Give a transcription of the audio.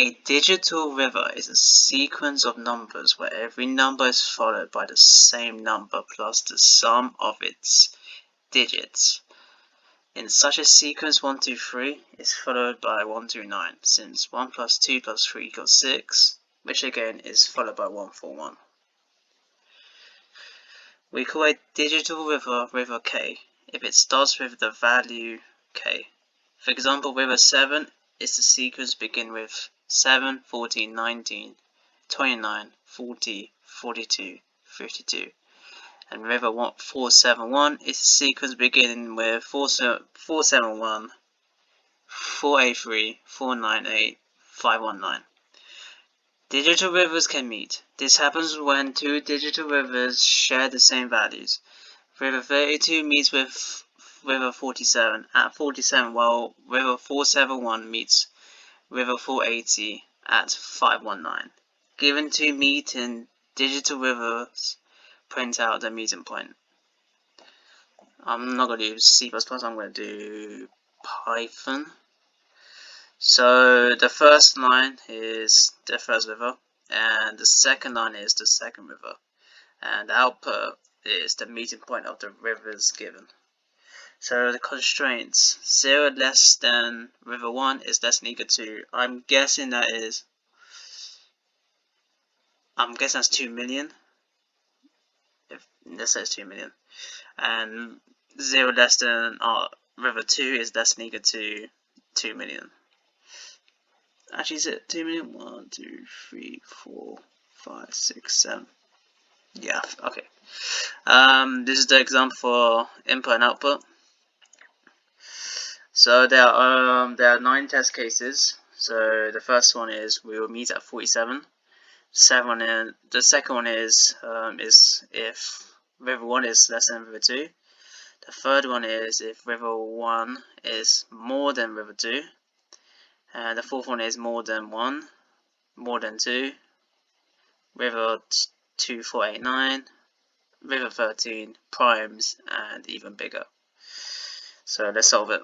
A digital river is a sequence of numbers where every number is followed by the same number plus the sum of its digits. In such a sequence, 1, 2, 3 is followed by 1 through 9, since 1 plus 2 plus 3 equals 6, which again is followed by 1 for 1. We call a digital river K if it starts with the value K. For example, river 7 is the sequence begin with 7, 14, 19, 29, 40, 42, 52. And river 471 is the sequence beginning with 471, 483, 498, 519. Digital rivers can meet. This happens when two digital rivers share the same values. River 32 meets with river 47 at 47, while river 471 meets river 480 at 519. Given two meeting digital rivers, print out the meeting point. I'm not going to use C++, I'm going to do Python. So the first line is the first river, and the second line is the second river, and the output is the meeting point of the rivers given. So the constraints, 0 less than river 1 is less than equal to, I'm guessing that's 2 million. Let's say it's 2 million. And 0 less than river 2 is less than equal to 2 million. Actually, is it 2 million? 1, 2, 3, 4, 5, 6, 7. Yeah, okay. This is the example for input and output. So there are 9 test cases. So the first one is we will meet at 47. The second one is if river 1 is less than river 2. The third one is if river 1 is more than river 2. And the fourth one is more than 1, more than 2, river 2489, river 13, primes, and even bigger. So let's solve it.